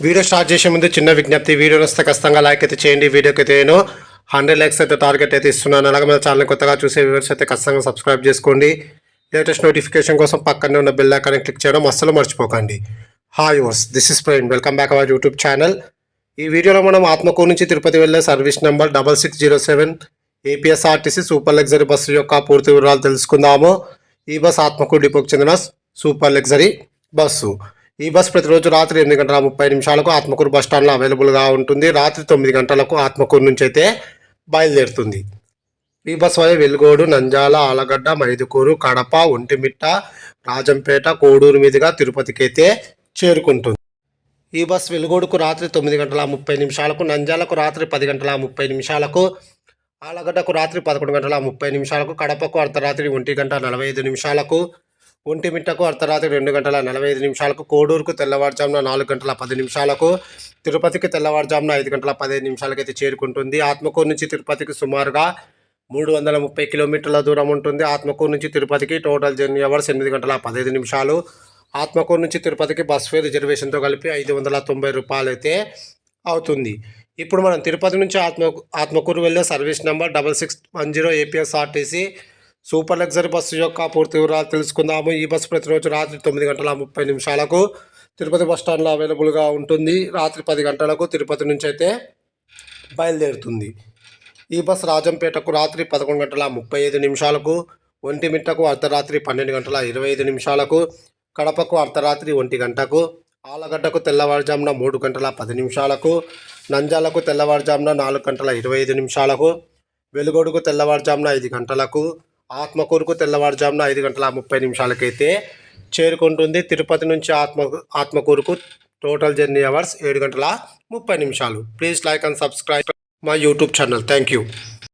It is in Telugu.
వీడియో స్టార్ట్ చేసే ముందు చిన్న విజ్ఞప్తి, వీడియో వస్తే ఖచ్చితంగా లైక్ అయితే చేయండి. వీడియోకి అయితే నేను 100 లైక్స్ అయితే టార్గెట్ అయితే ఇస్తున్నాను. అలాగే మన ఛానల్ కొత్తగా చూసే వ్యూవర్స్ అయితే ఖచ్చితంగా సబ్స్క్రైబ్ చేసుకోండి. లేటెస్ట్ నోటిఫికేషన్ కోసం పక్కనే ఉన్న బెల్ ఐకాన్ క్లిక్ చేయడం అస్సలు మర్చిపోకండి. Hi viewers, this is Praveen, welcome back our YouTube channel. ఈ వీడియోలో మనం ఆత్మకూరు నుంచి తిరుపతి వెళ్ళే service number 6607 APSRTC super luxury bus యొక్క పూర్తి వివరాలు తెలుసుకుందాము. ఈ బస్ ఆత్మకూరు డిపోకి చెందిన సూపర్ లగ్జరీ బస్సు. ఈ బస్ ప్రతిరోజు రాత్రి 8:30 ఆత్మకూరు బస్ స్టాండ్లో అవైలబుల్గా ఉంటుంది. రాత్రి 9 గంటలకు ఆత్మకూరు నుంచి అయితే బయలుదేరుతుంది. ఈ బస్ వల్ల వెలుగోడు, నంద్యాల, ఆలగడ్డ, మైదుకూరు, కడప, ఒంటిమిట్ట, రాజంపేట, కోడూరు మీదుగా తిరుపతికి అయితే చేరుకుంటుంది. ఈ బస్ వెలుగోడుకు రాత్రి 9:30, నంద్యాలకు రాత్రి 10:30, ఆలగడ్డకు రాత్రి 11:30, కడపకు అర్ధరాత్రి 1:45, ఒంటిమిట్టకు అర్ధరాత్రి 2:45, కోడూరుకు తెల్లవారుజామున 4:10, తిరుపతికి తెల్లవారుజామున 5:15 అయితే చేరుకుంటుంది. ఆత్మకూరు నుంచి తిరుపతికి సుమారుగా 330 కిలోమీటర్ల దూరం ఉంటుంది. ఆత్మకూరు నుంచి తిరుపతికి టోటల్ జర్నీ అవర్స్ 8:15. ఆత్మకూరు నుంచి తిరుపతికి బస్ ఫేర్ రిజర్వేషన్తో కలిపి 590 రూపాయలు అయితే అవుతుంది. ఇప్పుడు మనం తిరుపతి నుంచి ఆత్మకూరు వెళ్ళే service number 6610 APSRTC super luxury bus యొక్క పూర్తి వివరాలు తెలుసుకుందాము. ఈ బస్సు ప్రతిరోజు రాత్రి 9:30 తిరుపతి బస్ స్టాండ్లో అవైలబుల్గా ఉంటుంది. రాత్రి 10 గంటలకు తిరుపతి నుంచి అయితే బయలుదేరుతుంది. ఈ బస్సు రాజంపేటకు రాత్రి 11:35, ఒంటిమిట్టకు అర్ధరాత్రి 12:25, కడపకు అర్ధరాత్రి 1 గంటకు, ఆలగడ్డకు తెల్లవారుజామున 3:10, నంద్యాలకు తెల్లవారుజామున 4:25, వెలుగొడుకు తెల్లవారుజామున 5 గంటలకు, ఆత్మకూరుకు తెల్లవారుజామున 5:30 అయితే చేరుకుంటుంది. తిరుపతి నుంచి ఆత్మకూరుకు total journey hours 7:30. Please like and subscribe my YouTube channel. Thank you.